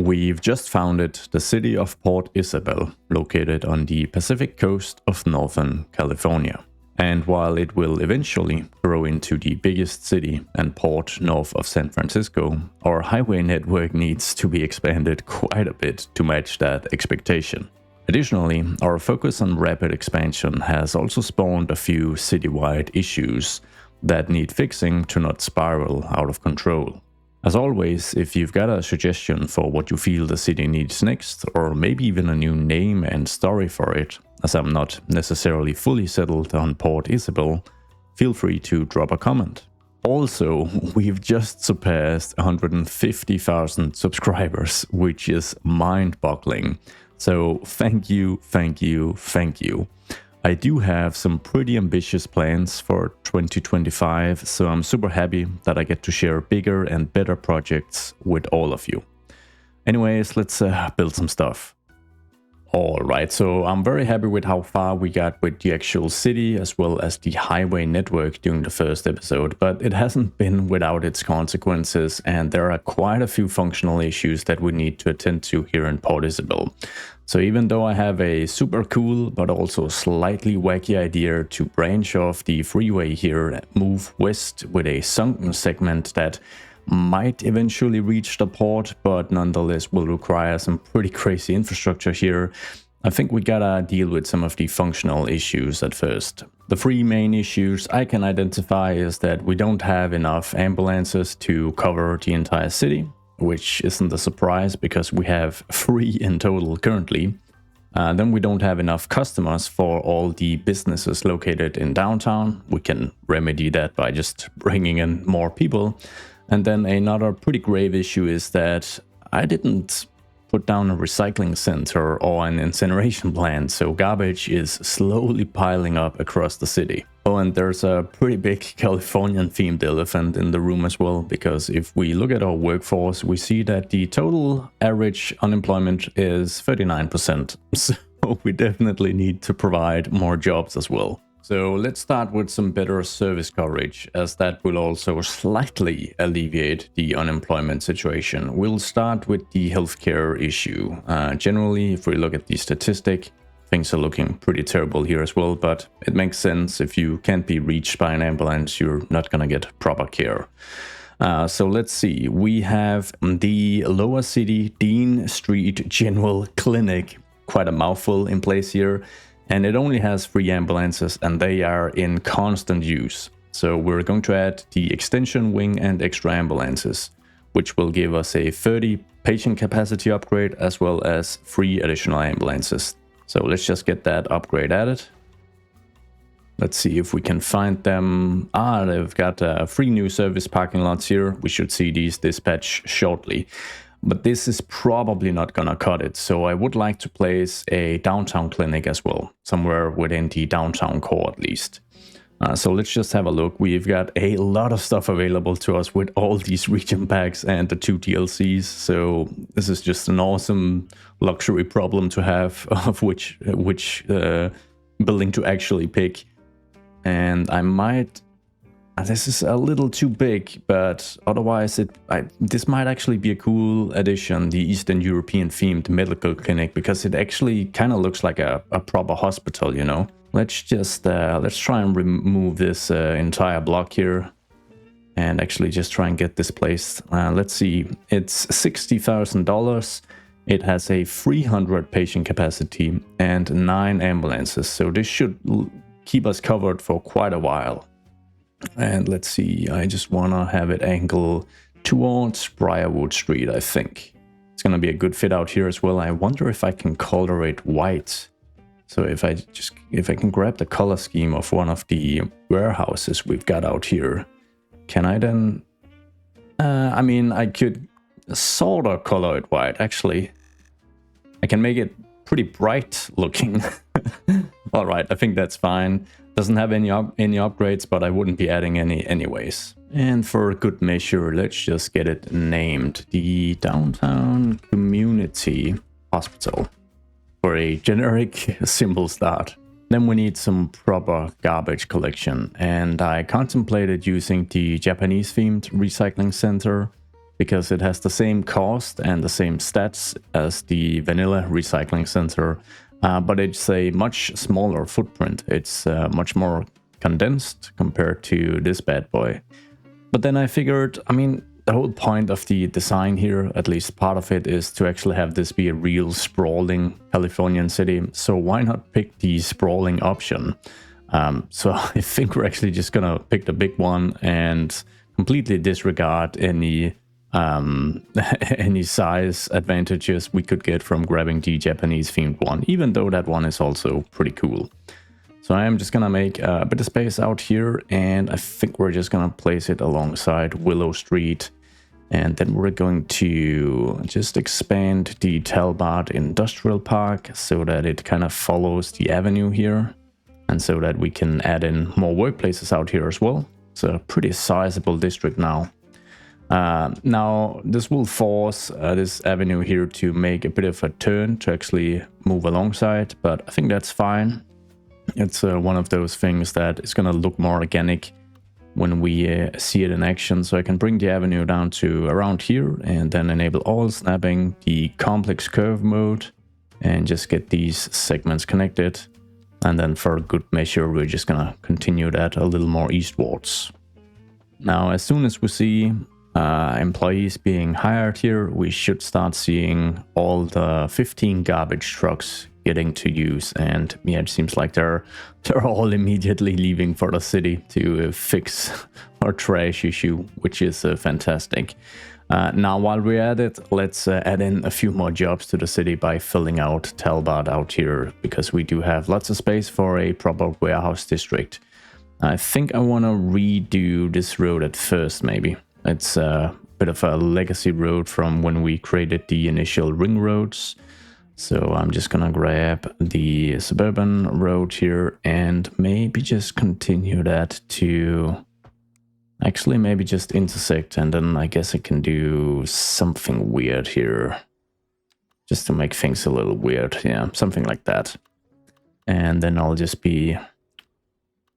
We've just founded the city of Port Isabel, located on the Pacific coast of Northern California. And while it will eventually grow into the biggest city and port north of San Francisco, our highway network needs to be expanded quite a bit to match that expectation. Additionally, our focus on rapid expansion has also spawned a few citywide issues that need fixing to not spiral out of control. As always, if you've got a suggestion for what you feel the city needs next, or maybe even a new name and story for it, as I'm not necessarily fully settled on Port Isabel, feel free to drop a comment. Also, we've just surpassed 150,000 subscribers, which is mind-boggling. So thank you. I do have some pretty ambitious plans for 2025, so I'm super happy that I get to share bigger and better projects with all of you. Anyways, let's build some stuff. Alright, so I'm very happy with how far we got with the actual city as well as the highway network during the first episode, but it hasn't been without its consequences, and there are quite a few functional issues that we need to attend to here in Port Isabel. So even though I have a super cool but also slightly wacky idea to branch off the freeway here and move west with a sunken segment that might eventually reach the port, but nonetheless will require some pretty crazy infrastructure here, I think we gotta deal with some of the functional issues at first. The three main issues I can identify is that we don't have enough ambulances to cover the entire city, which isn't a surprise because we have 3 in total currently. Then we don't have enough customers for all the businesses located in downtown. We can remedy that by just bringing in more people. And then another pretty grave issue is that I didn't put down a recycling center or an incineration plant, so garbage is slowly piling up across the city. Oh, and there's a pretty big Californian-themed elephant in the room as well, because if we look at our workforce, we see that the total average unemployment is 39%. So we definitely need to provide more jobs as well. So let's start with some better service coverage, as that will also slightly alleviate the unemployment situation. We'll start with the healthcare issue. Generally, if we look at the statistic, things are looking pretty terrible here as well, but it makes sense. If you can't be reached by an ambulance, you're not gonna get proper care. So let's see, we have the Lower City Dean Street General Clinic, quite a mouthful in place here. And it only has 3 ambulances and they are in constant use. So we're going to add the extension wing and extra ambulances, which will give us a 30 patient capacity upgrade as well as 3 additional ambulances. So let's just get that upgrade added. Let's see if we can find them. They've got 3 new service parking lots here. We should see these dispatched shortly. But this is probably not gonna cut it, so I would like to place a downtown clinic as well, somewhere within the downtown core at least. So let's just have a look. We've got a lot of stuff available to us with all these region packs and the 2 DLCs, so this is just an awesome luxury problem to have of which building to actually pick. And I might... This is a little too big, but otherwise this might actually be a cool addition, the Eastern European themed medical clinic, because it actually kind of looks like a proper hospital, you know. Let's just let's try and remove this entire block here and actually just try and get this placed. Let's see, it's $60,000. It has a 300 patient capacity and 9 ambulances, so this should keep us covered for quite a while. And let's see, I just want to have it angle towards Briarwood Street, I think. It's going to be a good fit out here as well. I wonder if I can color it white. So if I can grab the color scheme of one of the warehouses we've got out here, can I then... I mean, I could sort of color it white, actually. I can make it pretty bright looking. Alright, I think that's fine. Doesn't have any upgrades, but I wouldn't be adding any anyways. And for good measure, let's just get it named the Downtown Community Hospital for a generic simple start. Then we need some proper garbage collection, and I contemplated using the Japanese themed recycling center, because it has the same cost and the same stats as the vanilla recycling center, but it's a much smaller footprint. It's much more condensed compared to this bad boy. But then I figured, I mean, the whole point of the design here, at least part of it, is to actually have this be a real sprawling Californian city. So why not pick the sprawling option? So I think we're actually just gonna pick the big one and completely disregard any any size advantages we could get from grabbing the Japanese themed one, even though that one is also pretty cool. So I am just gonna make a bit of space out here, and I think we're just gonna place it alongside Willow Street. And then we're going to just expand the Talbot Industrial Park so that it kind of follows the avenue here, and so that we can add in more workplaces out here as well. It's a pretty sizable district now. Now this will force this avenue here to make a bit of a turn to actually move alongside, but I think that's fine. It's one of those things that is going to look more organic when we see it in action. So I can bring the avenue down to around here and then enable all snapping, the complex curve mode, and just get these segments connected. And then for good measure, we're just going to continue that a little more eastwards. Now, as soon as we see employees being hired here, we should start seeing all the 15 garbage trucks getting to use, and yeah, it seems like they're all immediately leaving for the city to fix our trash issue, which is fantastic. Now, while we're at it, let's add in a few more jobs to the city by filling out Talbot out here, because we do have lots of space for a proper warehouse district. I think I want to redo this road at first, maybe. It's a bit of a legacy road from when we created the initial ring roads. So I'm just gonna grab the suburban road here and maybe just continue that to actually maybe just intersect, and then I guess I can do something weird here just to make things a little weird. Yeah, something like that. And then I'll just be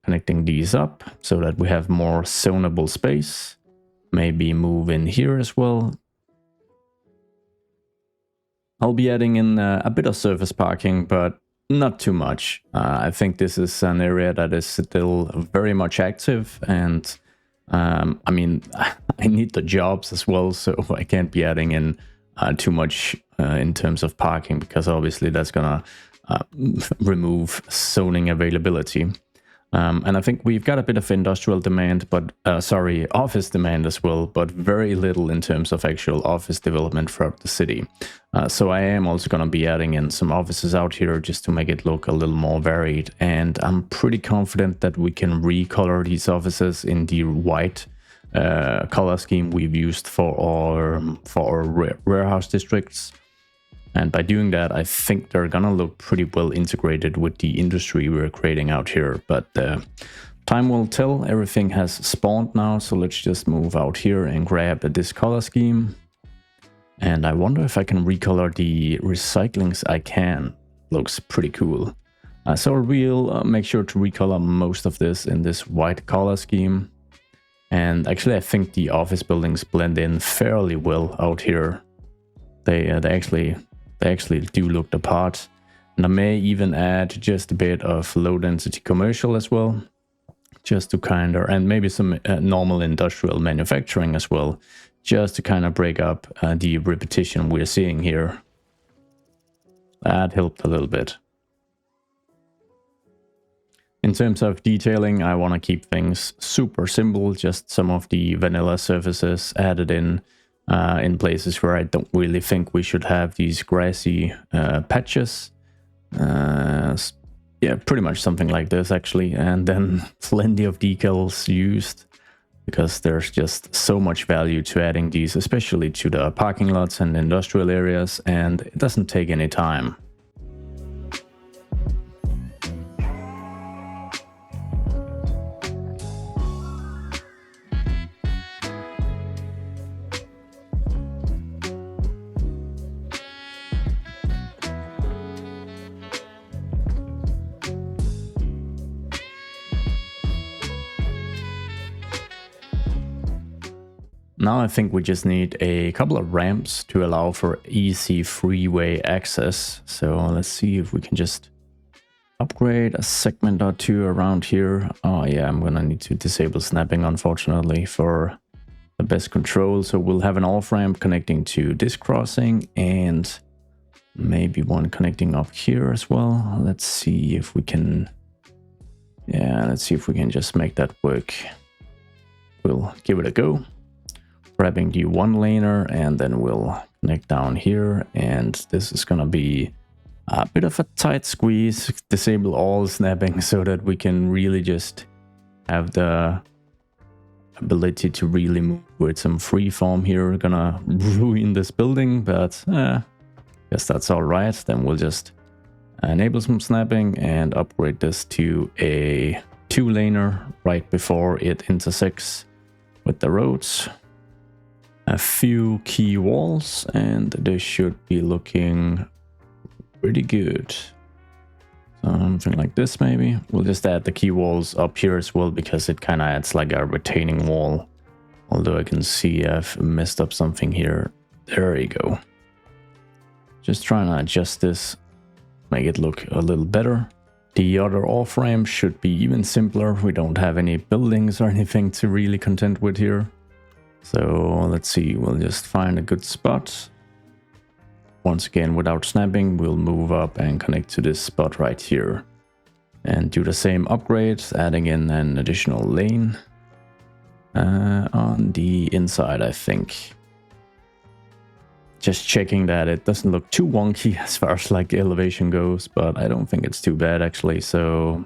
connecting these up so that we have more zonable space. Maybe move in here as well. I'll be adding in a bit of surface parking, but not too much. I think this is an area that is still very much active, and I mean, I need the jobs as well, so I can't be adding in too much in terms of parking, because obviously that's gonna remove zoning availability. And I think we've got a bit of industrial demand, but office demand as well, but very little in terms of actual office development throughout the city. So I am also going to be adding in some offices out here just to make it look a little more varied. And I'm pretty confident that we can recolor these offices in the white color scheme we've used for our warehouse districts. And by doing that, I think they're gonna look pretty well integrated with the industry we're creating out here. But time will tell. Everything has spawned now, so let's just move out here and grab this color scheme. And I wonder if I can recolor the recyclings. I can. Looks pretty cool. So we'll make sure to recolor most of this in this white color scheme. And actually, I think the office buildings blend in fairly well out here. They actually do look the part. And I may even add just a bit of low density commercial as well, just to kind of, and maybe some normal industrial manufacturing as well, just to kind of break up the repetition we're seeing here. That helped a little bit. In terms of detailing, I want to keep things super simple, just some of the vanilla surfaces added in places where I don't really think we should have these grassy patches. Yeah, pretty much something like this actually, and then plenty of decals used, because there's just so much value to adding these, especially to the parking lots and industrial areas, and it doesn't take any time. Now I think we just need a couple of ramps to allow for easy freeway access. So let's see if we can just upgrade a segment or two around here. Oh yeah, I'm gonna need to disable snapping, unfortunately, for the best control. So we'll have an off ramp connecting to this crossing and maybe one connecting up here as well. Let's see if we can, yeah, let's see if we can just make that work. We'll give it a go. Grabbing the one laner, and then we'll connect down here, and this is gonna be a bit of a tight squeeze. Disable all snapping so that we can really just have the ability to really move with some free form here. We're gonna ruin this building, but guess that's all right. Then we'll just enable some snapping and upgrade this to a 2-laner right before it intersects with the roads. A few key walls, and they should be looking pretty good. Something like this maybe. We'll just add the key walls up here as well, because it kind of adds like a retaining wall. Although I can see I've messed up something here. There you go. Just trying to adjust this, make it look a little better. The other off-ramp should be even simpler. We don't have any buildings or anything to really contend with here. So let's see, we'll just find a good spot. Once again, without snapping, we'll move up and connect to this spot right here. And do the same upgrade, adding in an additional lane on the inside, I think. Just checking that it doesn't look too wonky as far as like elevation goes, but I don't think it's too bad actually. So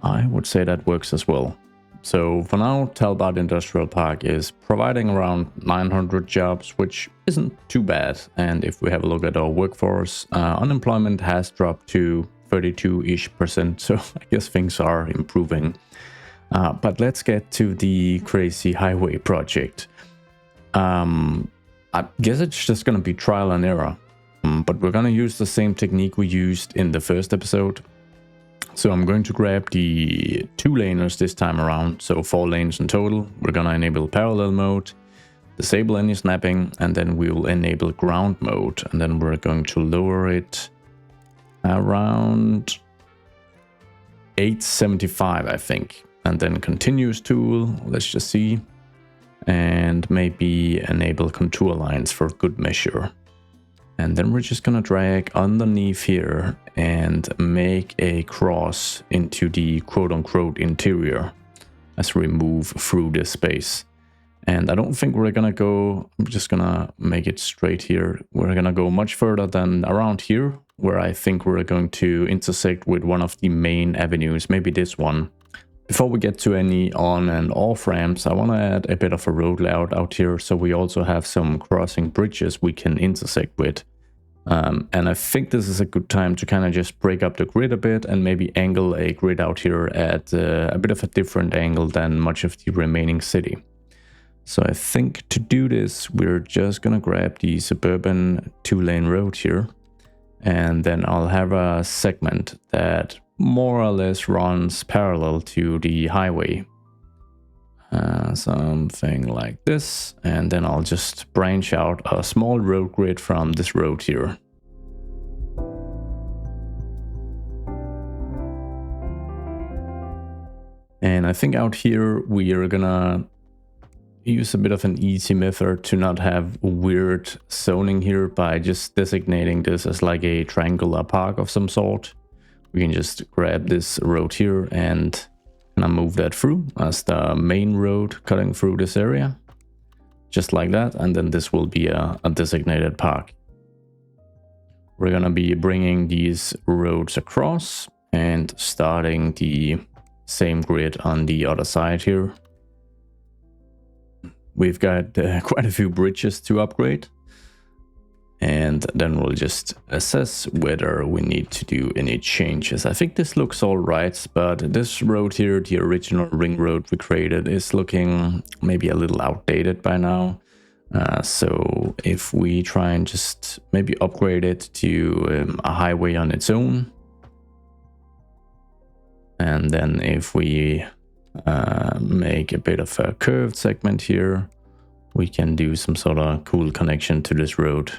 I would say that works as well. So for now, Talbot Industrial Park is providing around 900 jobs, which isn't too bad. And if we have a look at our workforce, unemployment has dropped to 32-ish%. So I guess things are improving. But let's get to the crazy highway project. I guess it's just going to be trial and error. But we're going to use the same technique we used in the first episode. So I'm going to grab the 2 laners this time around, so 4 lanes in total. We're going to enable parallel mode, disable any snapping, and then we will enable ground mode. And then we're going to lower it around 875, I think. And then continuous tool, let's just see. And maybe enable contour lines for good measure. And then we're just gonna drag underneath here and make a cross into the quote-unquote interior as we move through this space. And I don't think we're gonna go, I'm just gonna make it straight here. We're gonna go much further than around here, where I think we're going to intersect with one of the main avenues, maybe this one. Before we get to any on and off ramps, I want to add a bit of a road layout out here, so we also have some crossing bridges we can intersect with. And I think this is a good time to kind of just break up the grid a bit and maybe angle a grid out here at a bit of a different angle than much of the remaining city. So I think to do this, we're just going to grab the suburban 2-lane road here. And then I'll have a segment that more or less runs parallel to the highway. Something like this. And then I'll just branch out a small road grid from this road here. And I think out here we are gonna use a bit of an easy method to not have weird zoning here by just designating this as like a triangular park of some sort. We can just grab this road here and move that through as the main road cutting through this area. Just like that, and then this will be a designated park. We're gonna be bringing these roads across and starting the same grid on the other side here. We've got quite a few bridges to upgrade. And then we'll just assess whether we need to do any changes. I think this looks all right, but this road here, the original ring road we created, is looking maybe a little outdated by now. So if we try and just maybe upgrade it to a highway on its own. And then if we make a bit of a curved segment here, we can do some sort of cool connection to this road.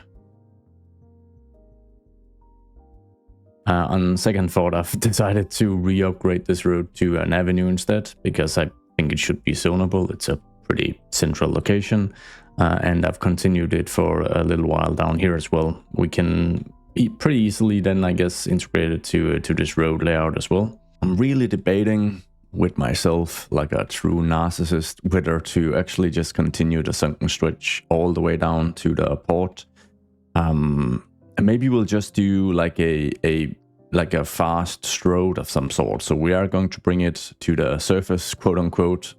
On second thought, I've decided to re-upgrade this road to an avenue instead, because I think it should be zonable. It's a pretty central location, and I've continued it for a little while down here as well. We can pretty easily then, I guess, integrate it to this road layout as well. I'm really debating with myself, like a true narcissist, whether to actually just continue the sunken stretch all the way down to the port. And maybe we'll just do like a fast road of some sort. So we are going to bring it to the surface, quote unquote,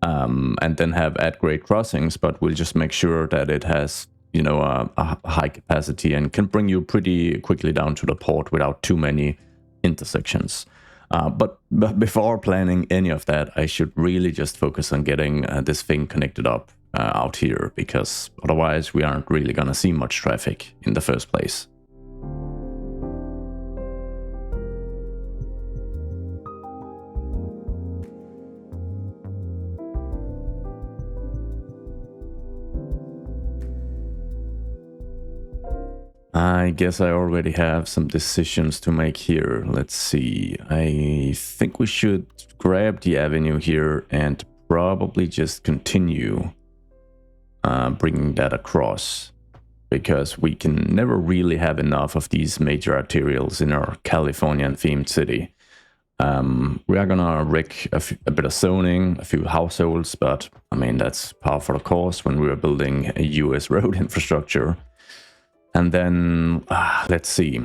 and then have at-grade crossings, but we'll just make sure that it has, you know, a high capacity and can bring you pretty quickly down to the port without too many intersections. But before planning any of that, I should really just focus on getting this thing connected up out here, because otherwise we aren't really gonna see much traffic in the first place. I guess I already have some decisions to make here. Let's see. I think we should grab the avenue here and probably just continue bringing that across, because we can never really have enough of these major arterials in our Californian-themed city. We are gonna wreck a bit of zoning, a few households, but I mean, that's par for the course when we were building a US road infrastructure. And then, let's see,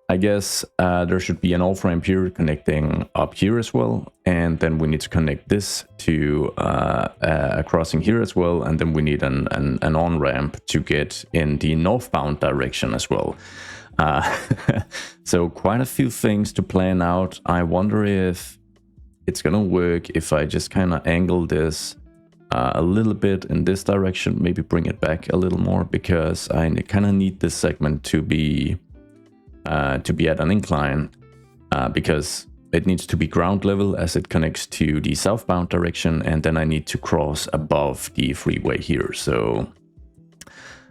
I guess there should be an off-ramp here connecting up here as well. And then we need to connect this to a crossing here as well. And then we need an on-ramp to get in the northbound direction as well. So quite a few things to plan out. I wonder if it's gonna work if I just kind of angle this a little bit in this direction, maybe bring it back a little more, because I kind of need this segment to be at an incline, because it needs to be ground level as it connects to the southbound direction, and then I need to cross above the freeway here. So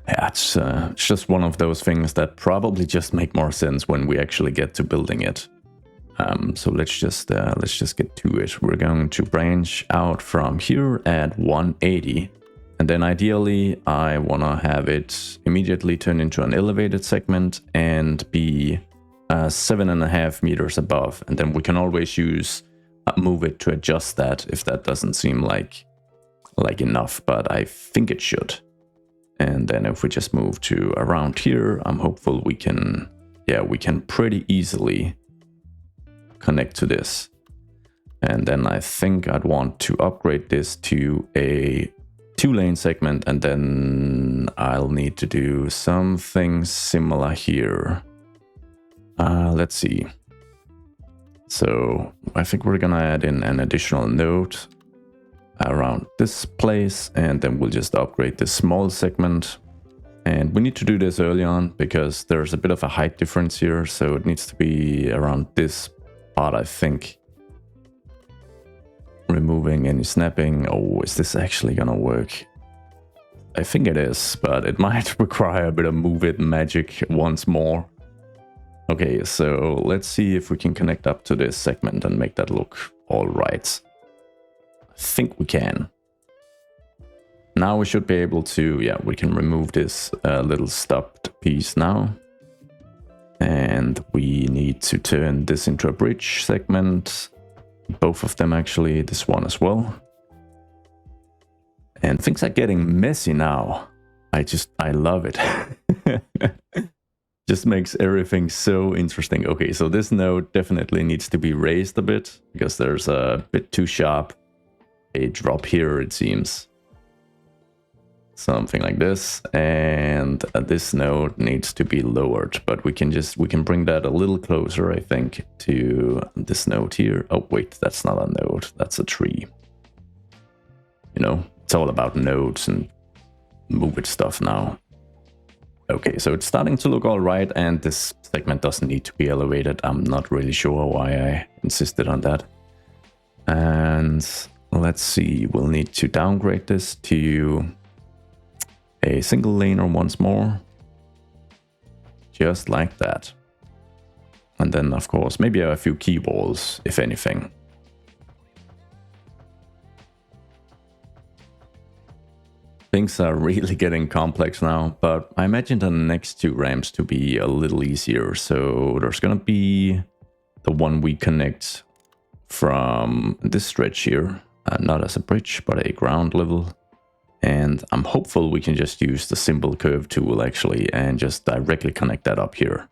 yeah, it's just one of those things that probably just make more sense when we actually get to building it. So let's just get to it. We're going to branch out from here at 180, and then ideally I want to have it immediately turn into an elevated segment and be 7.5 meters above, and then we can always use move it to adjust that if that doesn't seem like enough, but I think it should. And then if we just move to around here, I'm hopeful we can pretty easily connect to this. And then I think I'd want to upgrade this to a 2-lane segment, and then I'll need to do something similar here. Let's see. So I think we're gonna add in an additional node around this place, and then we'll just upgrade this small segment. And we need to do this early on because there's a bit of a height difference here, so it needs to be around this part, I think. Removing any snapping. Oh, is this actually gonna work? I think it is, but it might require a bit of move it magic once more. Okay, so let's see if we can connect up to this segment and make that look all right. I think we can. Now we should be able to, yeah, we can remove this little stubbed piece now. And we need to turn this into a bridge segment. Both of them actually, this one as well. And things are getting messy now. I love it. Just makes everything so interesting. Okay, so this node definitely needs to be raised a bit because there's a bit too sharp a drop here, it seems. Something like this, and this node needs to be lowered, but we can bring that a little closer, I think, to this node here. Oh wait, that's not a node, that's a tree. You know, it's all about nodes and move it stuff now. Okay, so it's starting to look all right, and this segment doesn't need to be elevated. I'm not really sure why I insisted on that. And let's see, we'll need to downgrade this to a single laner once more. Just like that. And then, of course, maybe a few key walls, if anything. Things are really getting complex now, but I imagine the next two ramps to be a little easier. So there's gonna be the one we connect from this stretch here, not as a bridge, but a ground level. And I'm hopeful we can just use the simple curve tool actually and just directly connect that up here.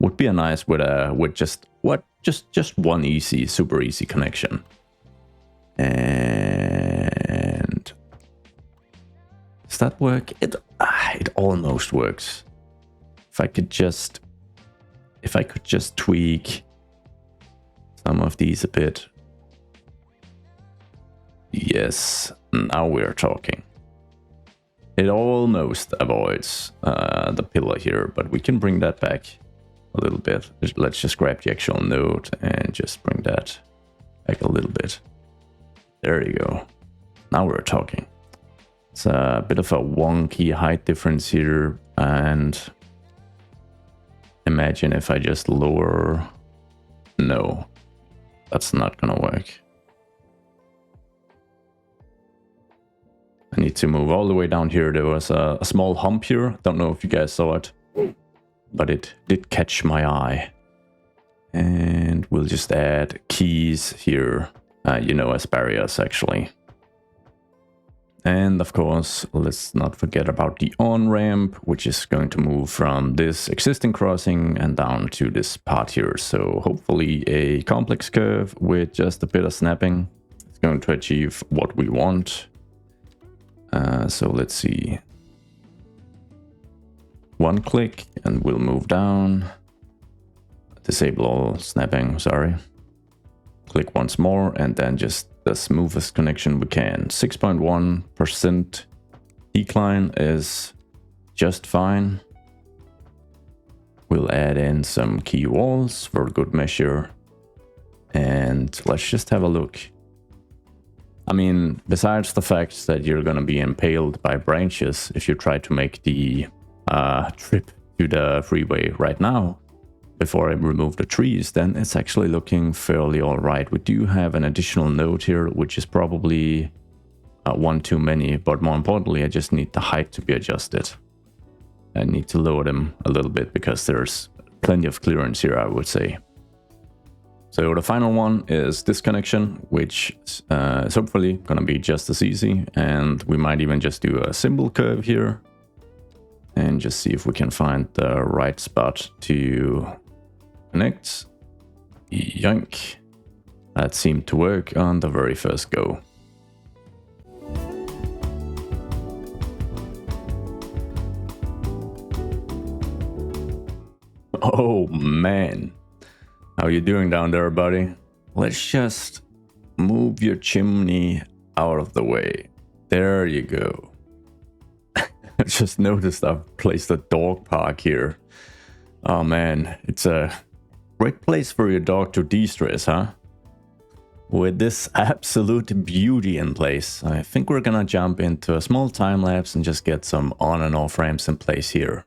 Would be a nice with just one easy, super easy connection. And does that work? It almost works. If I could just tweak some of these a bit. Yes, now we're talking. It almost avoids the pillar here, but we can bring that back a little bit. Let's just grab the actual node and just bring that back a little bit. There you go. Now we're talking. It's a bit of a wonky height difference here, and imagine if I just lower... No, that's not gonna work. I need to move all the way down here. There was a small hump here. Don't know if you guys saw it, but it did catch my eye. And we'll just add keys here, you know, as barriers actually. And of course, let's not forget about the on-ramp, which is going to move from this existing crossing and down to this part here. So hopefully a complex curve with just a bit of snapping is going to achieve what we want. So let's see. One click and we'll move down. Disable all snapping, sorry. Click once more and then just the smoothest connection we can. 6.1% decline is just fine. We'll add in some key walls for good measure. And let's just have a look. I mean, besides the fact that you're gonna be impaled by branches if you try to make the trip to the freeway right now, before I remove the trees, then it's actually looking fairly alright. We do have an additional node here, which is probably one too many, but more importantly, I just need the height to be adjusted. I need to lower them a little bit because there's plenty of clearance here, I would say. So the final one is this connection, which is hopefully gonna be just as easy, and we might even just do a simple curve here and just see if we can find the right spot to connect. Yoink. That seemed to work on the very first go. Oh man. How you doing down there, buddy? Let's just move your chimney out of the way. There you go. I just noticed I've placed a dog park here. Oh man, it's a great place for your dog to de-stress, huh? With this absolute beauty in place, I think we're gonna jump into a small time lapse and just get some on and off ramps in place here.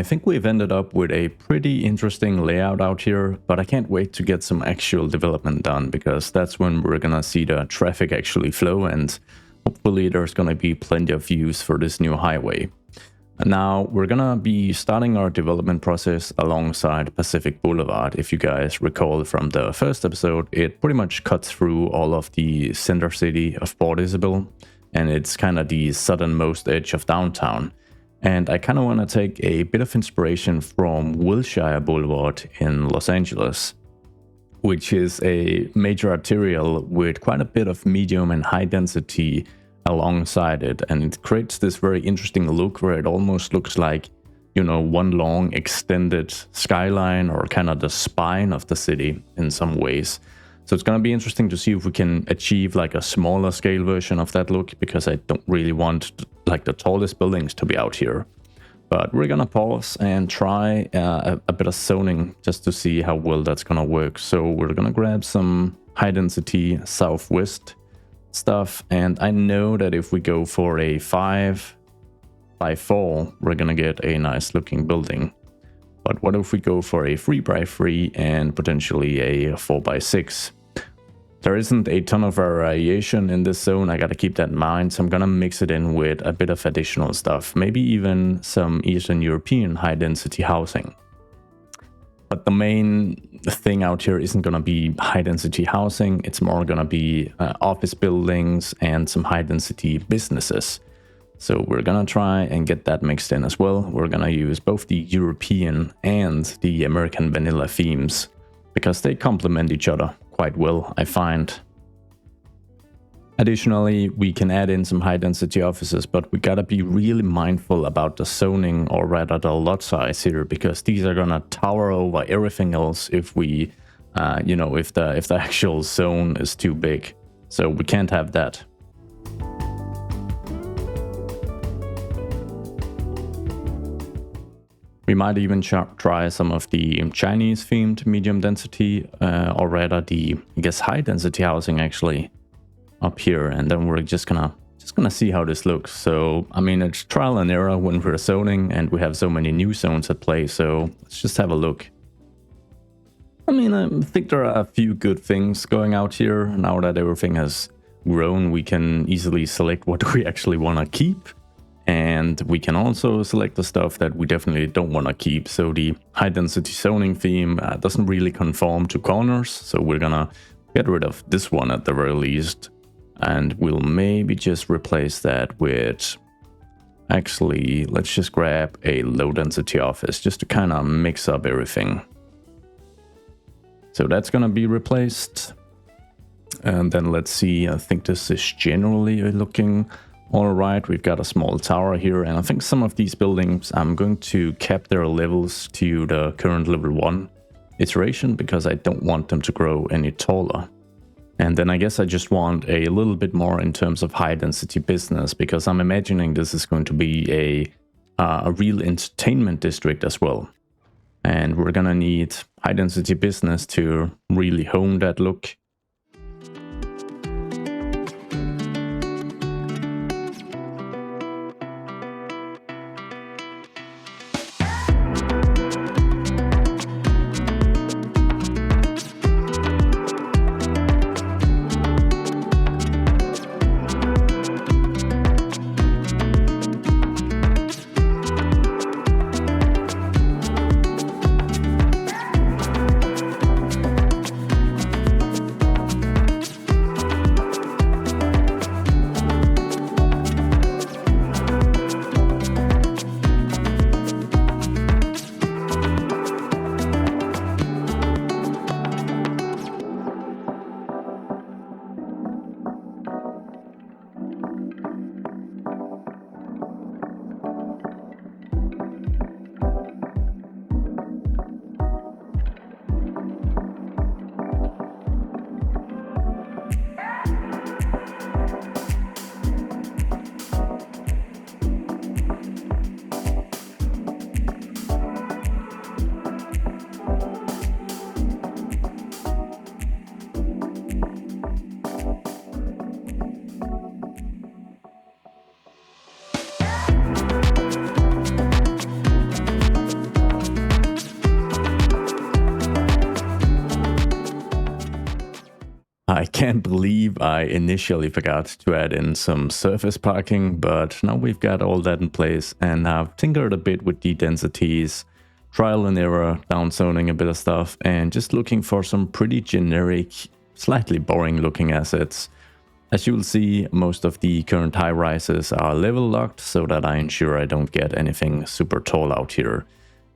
I think we've ended up with a pretty interesting layout out here, but I can't wait to get some actual development done, because that's when we're gonna see the traffic actually flow, and hopefully there's gonna be plenty of views for this new highway. Now, we're gonna be starting our development process alongside Pacific Boulevard. If you guys recall from the first episode, it pretty much cuts through all of the center city of Port Isabel, and it's kind of the southernmost edge of downtown. And I kind of want to take a bit of inspiration from Wilshire Boulevard in Los Angeles, which is a major arterial with quite a bit of medium and high density alongside it, and it creates this very interesting look where it almost looks like, you know, one long extended skyline, or kind of the spine of the city in some ways. So it's going to be interesting to see if we can achieve like a smaller scale version of that look, because I don't really want like the tallest buildings to be out here. But we're going to pause and try a bit of zoning just to see how well that's going to work. So we're going to grab some high density southwest stuff, and I know that if we go for a 5x4, we're gonna get a nice looking building. But what if we go for a 3x3 and potentially a 4x6? There isn't a ton of variation in this zone, I gotta keep that in mind, so I'm gonna mix it in with a bit of additional stuff, maybe even some Eastern European high density housing. But the main thing out here isn't going to be high density housing, it's more going to be office buildings and some high density businesses. So we're going to try and get that mixed in as well. We're going to use both the European and the American vanilla themes, because they complement each other quite well, I find. Additionally, we can add in some high density offices, but we gotta be really mindful about the zoning, or rather the lot size here, because these are gonna tower over everything else if we, you know, if the actual zone is too big. So we can't have that. We might even try some of the Chinese themed medium density, or rather the, I guess, high density housing actually, up here, and then we're just gonna see how this looks. So I mean, it's trial and error when we're zoning, and we have so many new zones at play, so let's just have a look. I mean, I think there are a few good things going out here. Now that everything has grown, we can easily select what we actually want to keep, and we can also select the stuff that we definitely don't want to keep. So the high density zoning theme doesn't really conform to corners, so we're gonna get rid of this one at the very least. And we'll maybe just replace that with, actually, let's just grab a low density office just to kind of mix up everything. So that's going to be replaced. And then let's see, I think this is generally looking all right. We've got a small tower here, and I think some of these buildings I'm going to cap their levels to the current level 1 iteration, because I don't want them to grow any taller. And then I guess I just want a little bit more in terms of high density business, because I'm imagining this is going to be a real entertainment district as well. And we're gonna need high density business to really hone that look. I can't believe I initially forgot to add in some surface parking, but now we've got all that in place, and I've tinkered a bit with the densities, trial and error, downzoning a bit of stuff, and just looking for some pretty generic, slightly boring looking assets. As you will see, most of the current high-rises are level locked so that I ensure I don't get anything super tall out here.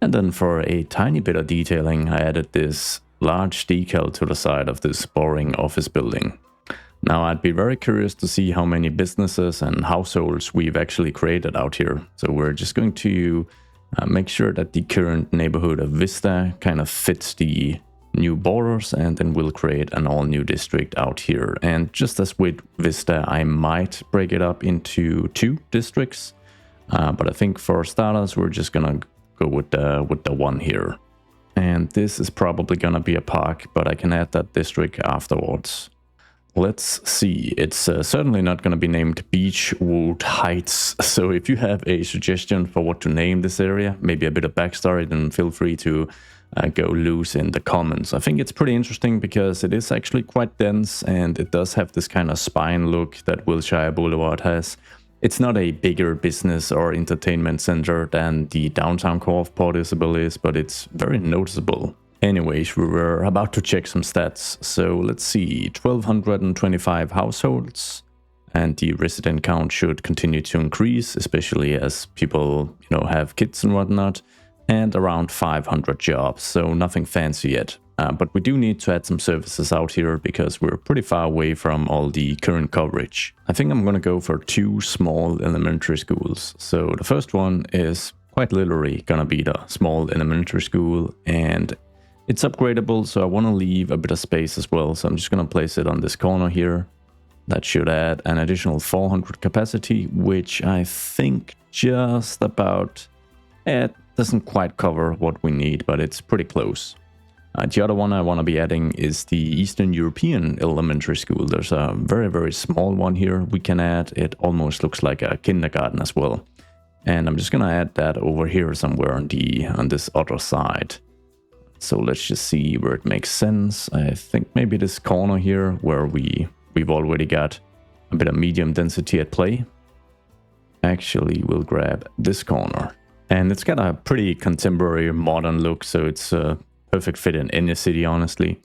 And then for a tiny bit of detailing, I added this large decal to the side of this boring office building. Now I'd be very curious to see how many businesses and households we've actually created out here. So we're just going to make sure that the current neighborhood of Vista kind of fits the new borders, and then we'll create an all new district out here. And just as with Vista, I might break it up into 2 districts, but I think for starters we're just gonna go with the one here. And this is probably gonna be a park, but I can add that district afterwards. Let's see, it's certainly not gonna be named Beachwood Heights. So if you have a suggestion for what to name this area, maybe a bit of backstory, then feel free to go loose in the comments. I think it's pretty interesting because it is actually quite dense, and it does have this kind of spine look that Wilshire Boulevard has. It's not a bigger business or entertainment center than the downtown core of Port Isabel is, but it's very noticeable. Anyways, we were about to check some stats. So let's see, 1,225 households, and the resident count should continue to increase, especially as people, have kids and whatnot, and around 500 jobs. So nothing fancy yet. But we do need to add some services out here because we're pretty far away from all the current coverage. I think I'm gonna go for 2 small elementary schools. So the first one is quite literally gonna be the small elementary school, and it's upgradable, so I want to leave a bit of space as well. So I'm just gonna place it on this corner here. That should add an additional 400 capacity, which I think just about, it doesn't quite cover what we need, but it's pretty close. The other one I want to be adding is the Eastern European elementary school. There's a very, very small one here we can add. It almost looks like a kindergarten as well. And I'm just going to add that over here somewhere on this other side. So let's just see where it makes sense. I think maybe this corner here where we've already got a bit of medium density at play. Actually, we'll grab this corner. And it's got a pretty contemporary modern look, so it's perfect fit in any city, honestly.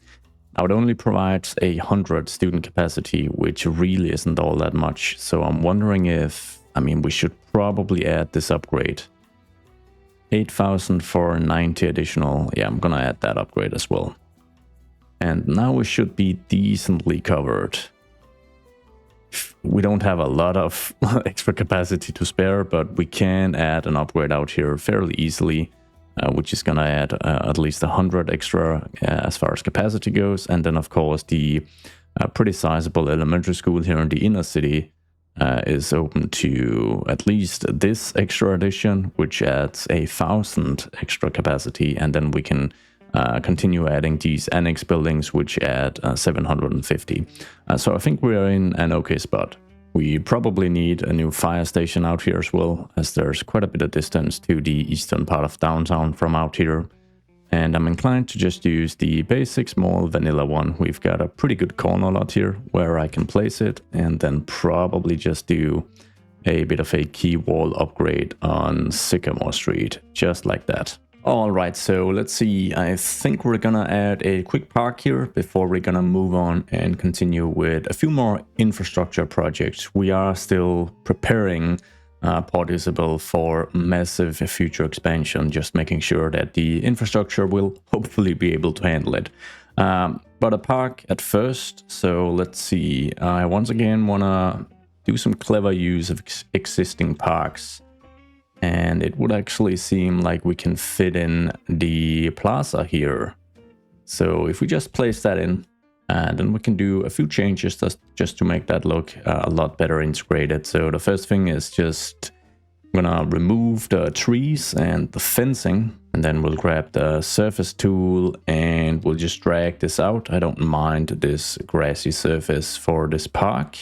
Now it only provides 100 student capacity, which really isn't all that much. So I'm wondering if, we should probably add this upgrade. 8,000 for 90 additional. Yeah, I'm gonna add that upgrade as well. And now we should be decently covered. We don't have a lot of extra capacity to spare, but we can add an upgrade out here fairly easily. Which is going to add at least 100 extra as far as capacity goes. And then, of course, the pretty sizable elementary school here in the inner city is open to at least this extra addition, which adds 1,000 extra capacity. And then we can continue adding these annex buildings, which add 750. So I think we are in an okay spot. We probably need a new fire station out here as well, as there's quite a bit of distance to the eastern part of downtown from out here. And I'm inclined to just use the basic small vanilla one. We've got a pretty good corner lot here where I can place it, and then probably just do a bit of a key wall upgrade on Sycamore Street, just like that. Alright, so let's see, I think we're gonna add a quick park here before we're gonna move on and continue with a few more infrastructure projects. We are still preparing Port Isabel for massive future expansion, just making sure that the infrastructure will hopefully be able to handle it. But a park at first, so let's see, I once again wanna do some clever use of existing parks. And it would actually seem like we can fit in the plaza here. So if we just place that in, then we can do a few changes just to make that look a lot better integrated. So the first thing is just, I'm gonna remove the trees and the fencing, and then we'll grab the surface tool and we'll just drag this out. I don't mind this grassy surface for this park.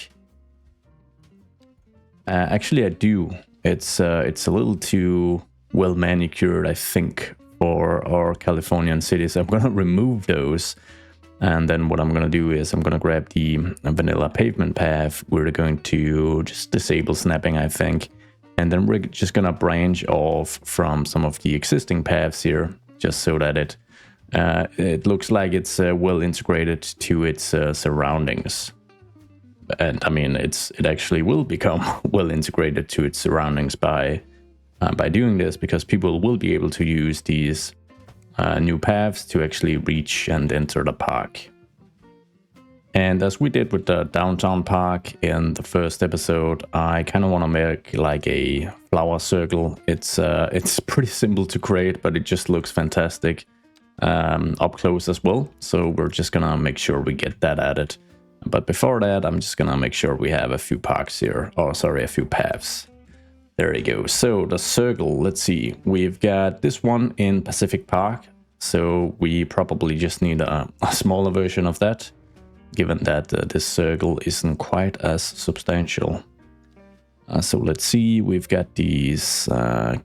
Actually, I do. It's a little too well manicured, I think, for our Californian cities. I'm gonna remove those. And then what I'm going to do is I'm going to grab the vanilla pavement path. We're going to just disable snapping, I think. And then we're just going to branch off from some of the existing paths here, just so that it looks like it's well integrated to its surroundings. And I mean, it actually will become well integrated to its surroundings by doing this, because people will be able to use these new paths to actually reach and enter the park. And as we did with the downtown park in the first episode, I kind of want to make like a flower circle. It's pretty simple to create, but it just looks fantastic up close as well. So we're just gonna make sure we get that added. But before that, I'm just gonna make sure we have a few parks here. Oh, sorry, a few paths. There you go. So the circle, let's see. We've got this one in Pacific Park. So we probably just need a smaller version of that, given that this circle isn't quite as substantial. So let's see, we've got these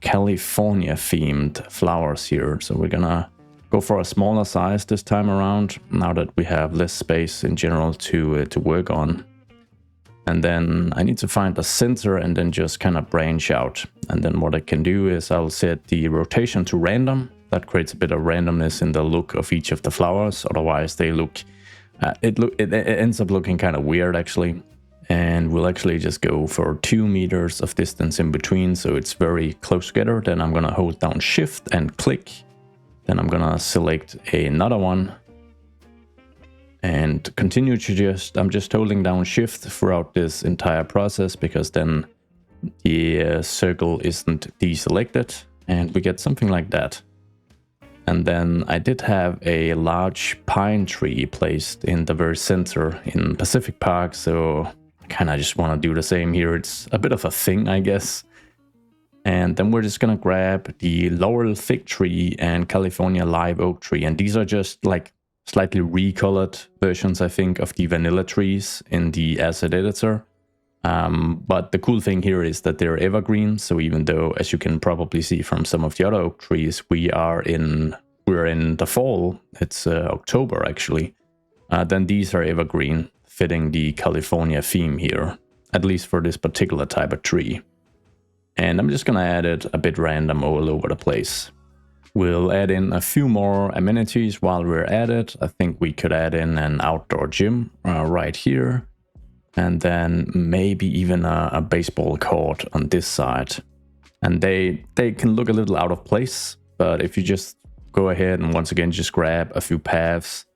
California-themed flowers here. So we're gonna go for a smaller size this time around, now that we have less space in general to work on. And then I need to find the center and then just kind of branch out. And then what I can do is I'll set the rotation to random. That creates a bit of randomness in the look of each of the flowers. Otherwise they look, it ends up looking kind of weird actually. And we'll actually just go for 2 meters of distance in between, so it's very close together. Then I'm gonna hold down Shift and click. Then I'm gonna select another one and continue to I'm just holding down Shift throughout this entire process, because then the circle isn't deselected and we get something like that. And then I did have a large pine tree placed in the very center in Pacific Park, so I kind of just want to do the same here. It's a bit of a thing, I guess. And then we're just gonna grab the Laurel Fig Tree and California Live Oak Tree, and these are just like slightly recolored versions, I think, of the vanilla trees in the asset editor. But the cool thing here is that they're evergreen, so even though, as you can probably see from some of the other oak trees, we're in the fall, it's October actually, then these are evergreen, fitting the California theme here, at least for this particular type of tree. And I'm just gonna add it a bit random all over the place. We'll add in a few more amenities while we're at it. I think we could add in an outdoor gym right here. And then maybe even a baseball court on this side. And they can look a little out of place, but if you just go ahead and once again just grab a few paths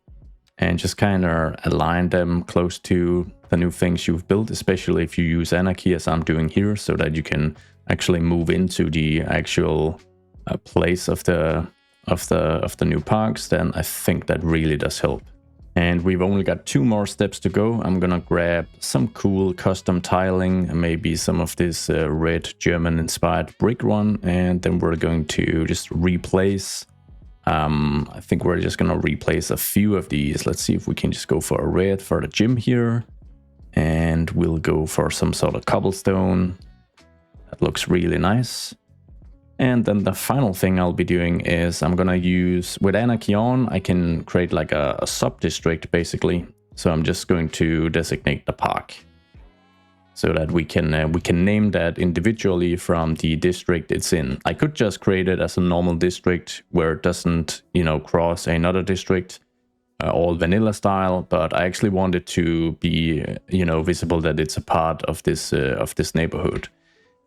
and just kind of align them close to the new things you've built, especially if you use Anarchy as I'm doing here, so that you can actually move into the actual place of the new parks, then I think that really does help. And we've only got 2 more steps to go. I'm gonna grab some cool custom tiling, maybe some of this red German inspired brick one, and then we're going to just replace, I think we're just gonna replace a few of these. Let's see if we can just go for a red for the gym here, and we'll go for some sort of cobblestone. That looks really nice. And then the final thing I'll be doing is I'm gonna use, with Anarchy on, I can create like a sub-district basically. So I'm just going to designate the park so that we can name that individually from the district it's in. I could just create it as a normal district where it doesn't, cross another district, all vanilla style, but I actually want it to be, visible that it's a part of this neighborhood.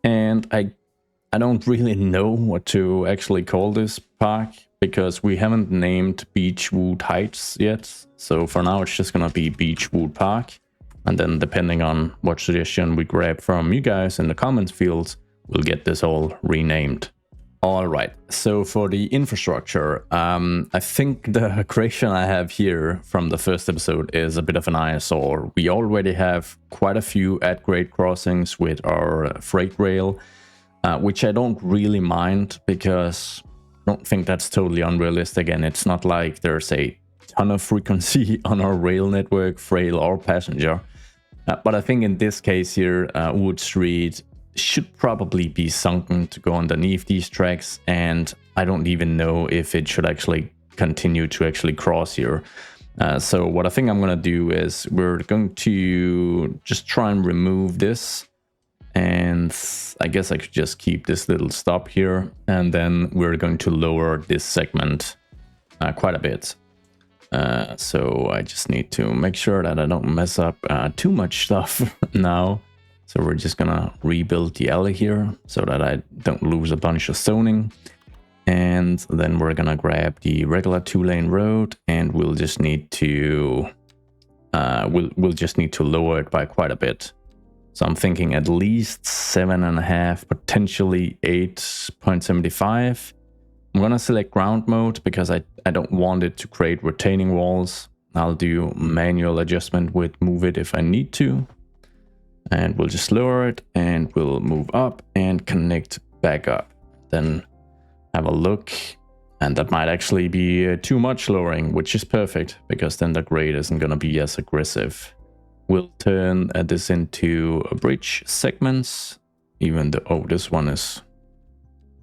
And I don't really know what to actually call this park, because we haven't named Beachwood Heights yet. So for now, it's just gonna be Beachwood Park. And then depending on what suggestion we grab from you guys in the comments fields, we'll get this all renamed. All right, so for the infrastructure, I think the creation I have here from the first episode is a bit of an eyesore. We already have quite a few at-grade crossings with our freight rail, which I don't really mind, because I don't think that's totally unrealistic, and it's not like there's a ton of frequency on our rail network, freight or passenger. But I think in this case here, Wood Street should probably be sunken to go underneath these tracks, and I don't even know if it should actually continue to actually cross here. So what I think I'm going to do is we're going to just try and remove this. And I guess I could just keep this little stop here. And then we're going to lower this segment quite a bit. So I just need to make sure that I don't mess up too much stuff now. So we're just going to rebuild the alley here so that I don't lose a bunch of zoning. And then we're gonna grab the regular 2-lane road, and we'll just need to we'll just need to lower it by quite a bit. So I'm thinking at least 7.5, potentially 8.75. I'm gonna select ground mode because I don't want it to create retaining walls. I'll do manual adjustment with move it if I need to. And we'll just lower it, and we'll move up and connect back up. Then have a look, and that might actually be too much lowering, which is perfect because then the grade isn't going to be as aggressive. We'll turn this into a bridge segments, even though, oh, this one is,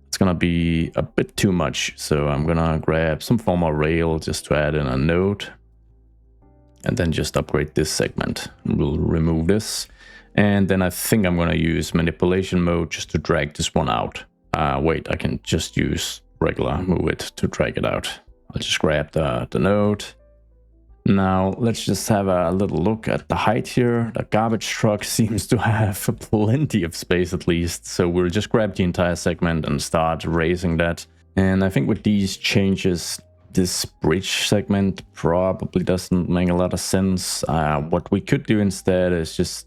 it's going to be a bit too much. So I'm going to grab some form of rail just to add in a node, and then just upgrade this segment. We'll remove this, and then I think I'm going to use manipulation mode just to drag this one out. Wait, I can just use regular move it to drag it out. I'll just grab the node. Now let's just have a little look at the height here. The garbage truck seems to have plenty of space at least. So we'll just grab the entire segment and start raising that. And I think with these changes, this bridge segment probably doesn't make a lot of sense. What we could do instead is just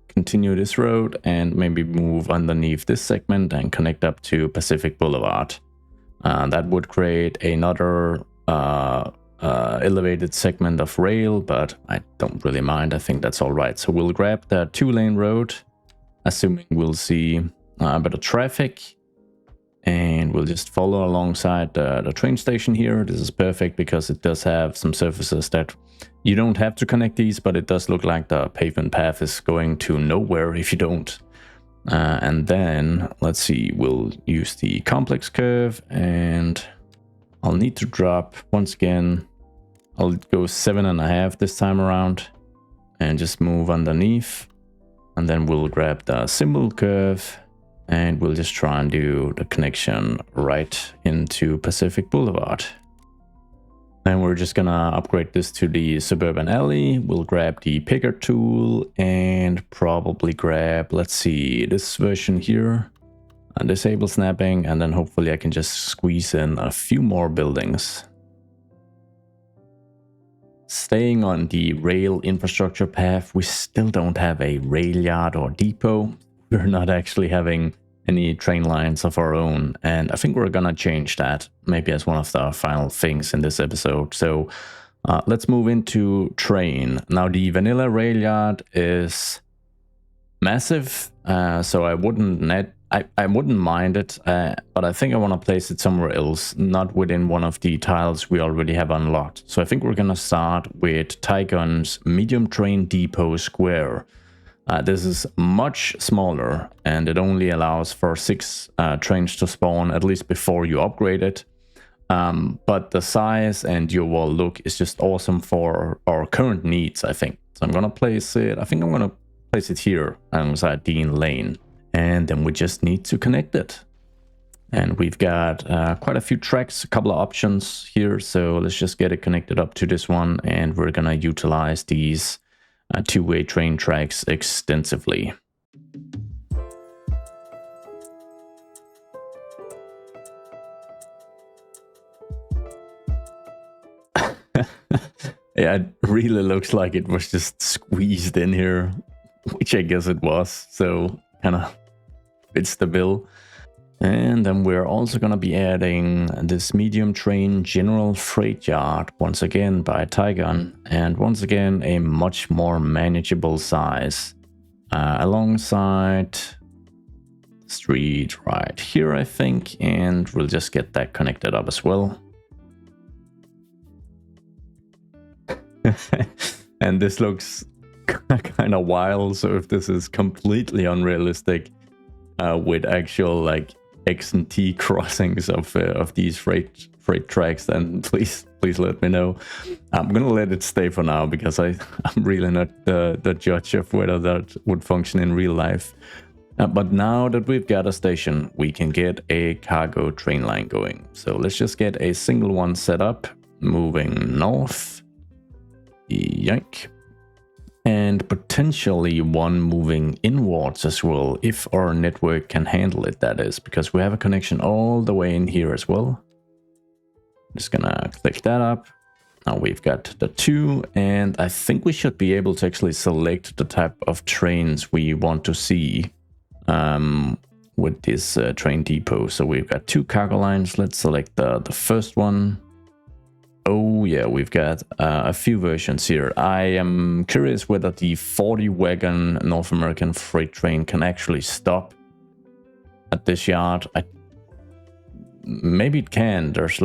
continue this road and maybe move underneath this segment and connect up to Pacific Boulevard. That would create another elevated segment of rail, but I don't really mind. I think that's all right. So we'll grab the 2-lane road, assuming we'll see a bit of traffic, and we'll just follow alongside the train station here. This is perfect because it does have some surfaces that you don't have to connect these, but it does look like the pavement path is going to nowhere if you don't. And then, let's see, we'll use the complex curve, and I'll need to drop, once again, I'll go 7.5 this time around, and just move underneath. And then we'll grab the symbol curve, and we'll just try and do the connection right into Pacific Boulevard. Then we're just gonna upgrade this to the suburban alley. We'll grab the picker tool and probably grab, let's see, this version here, and disable snapping, and then hopefully I can just squeeze in a few more buildings. Staying on the rail infrastructure path, we still don't have a rail yard or depot. We're not actually having any train lines of our own, and I think we're gonna change that maybe as one of the final things in this episode. So let's move into train. Now the vanilla rail yard is massive, so I wouldn't mind it, but I think I want to place it somewhere else, not within one of the tiles we already have unlocked. So I think we're gonna start with Tygon's medium train depot square. This is much smaller, and it only allows for 6 trains to spawn, at least before you upgrade it. But the size and the overall look is just awesome for our current needs, I think. So I'm gonna place it, I think I'm gonna place it here alongside Dean Lane. And then we just need to connect it. And we've got quite a few tracks, a couple of options here. So let's just get it connected up to this one, and we're gonna utilize these 2-way train tracks extensively. Yeah, it really looks like it was just squeezed in here, which I guess it was, so kind of fits the bill. And then we're also going to be adding this medium train general freight yard, once again by Tygon, and once again a much more manageable size, alongside the street right here, I think, and we'll just get that connected up as well. And this looks kind of wild, so if this is completely unrealistic with actual like X and T crossings of these freight tracks, then please let me know. I'm gonna let it stay for now because I'm really not the judge of whether that would function in real life. But now that we've got a station, we can get a cargo train line going. So let's just get a single one set up, moving north. Yank. And potentially one moving inwards as well, if our network can handle it, that is, because we have a connection all the way in here as well. Just gonna click that up. Now we've got the 2, and I think we should be able to actually select the type of trains we want to see with this train depot. So we've got 2 cargo lines. Let's select the first one. Oh yeah, we've got a few versions here. I am curious whether the 40 wagon North American freight train can actually stop at this yard. Maybe it can. There's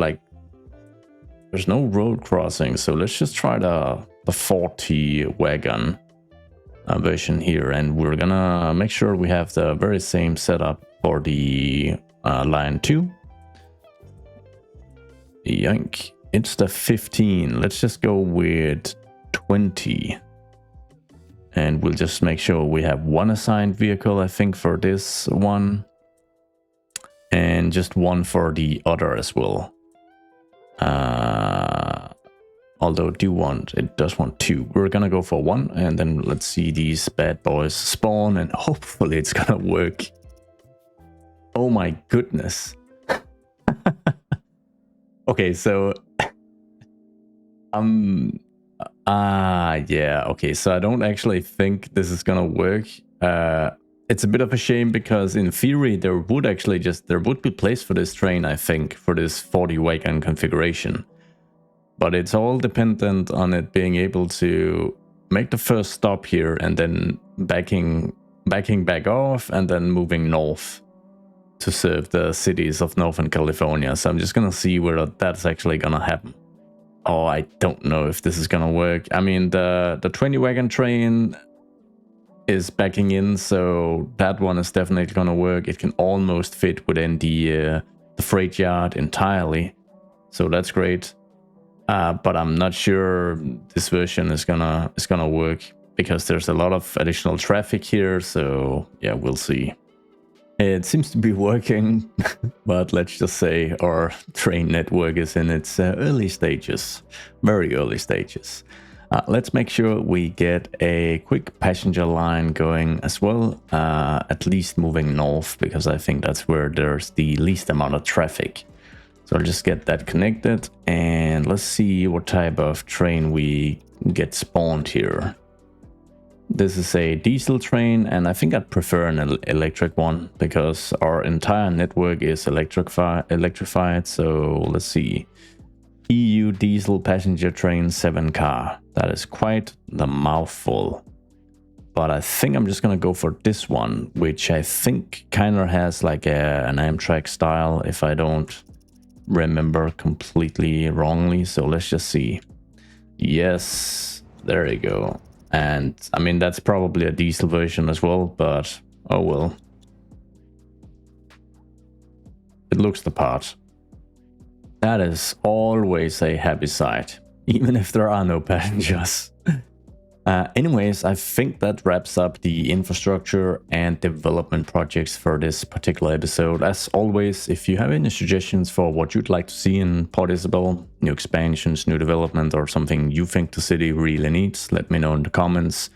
no road crossing, so let's just try the 40 wagon version here, and we're gonna make sure we have the very same setup for the line 2. Yank. It's the 15. Let's just go with 20. And we'll just make sure we have one assigned vehicle, I think, for this one. And just one for the other as well. Although it does want 2. We're gonna go for 1, and then let's see these bad boys spawn, and hopefully it's gonna work. Oh my goodness. Okay, so yeah, okay, so I don't actually think this is gonna work. It's a bit of a shame because in theory there would be place for this train, I think, for this 40 wagon configuration. But it's all dependent on it being able to make the first stop here and then backing back off and then moving north to serve the cities of Northern California. So I'm just gonna see whether that's actually gonna happen. Oh, I don't know if this is gonna work. I mean, the 20 wagon train is backing in, so that one is definitely gonna work. It can almost fit within the freight yard entirely, so that's great. But I'm not sure this version is gonna work because there's a lot of additional traffic here. So yeah, we'll see. It seems to be working, but let's just say our train network is in its early stages, very early stages. Let's make sure we get a quick passenger line going as well, at least moving north, because I think that's where there's the least amount of traffic. So I'll just get that connected, and let's see what type of train we get spawned here. This is a diesel train, and I think I'd prefer an electric one because our entire network is electrified. So let's see. EU diesel passenger train 7 car. That is quite the mouthful. But I think I'm just gonna go for this one, which I think kind of has like an Amtrak style, if I don't remember completely wrongly. So let's just see. Yes, there you go. And I mean, that's probably a diesel version as well, but oh well. It looks the part. That is always a happy sight, even if there are no passengers. Anyways, I think that wraps up the infrastructure and development projects for this particular episode. As always, if you have any suggestions for what you'd like to see in Port Isabel, new expansions, new development, or something you think the city really needs, let me know in the comments.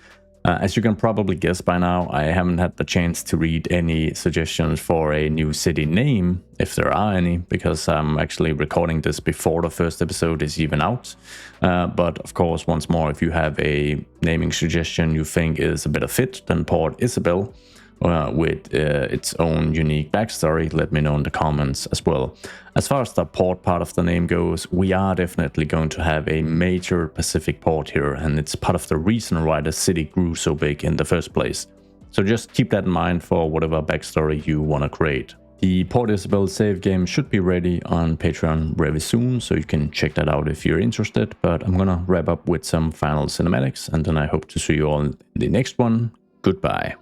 As you can probably guess by now, I haven't had the chance to read any suggestions for a new city name, if there are any, because I'm actually recording this before the first episode is even out. But of course, once more, if you have a naming suggestion you think is a better fit than Port Isabel, with its own unique backstory, let me know in the comments as well. As far as the port part of the name goes, we are definitely going to have a major Pacific port here, and it's part of the reason why the city grew so big in the first place. So just keep that in mind for whatever backstory you want to create. The Port Isabel save game should be ready on Patreon very soon, so you can check that out if you're interested. But I'm gonna wrap up with some final cinematics, and then I hope to see you all in the next one. Goodbye.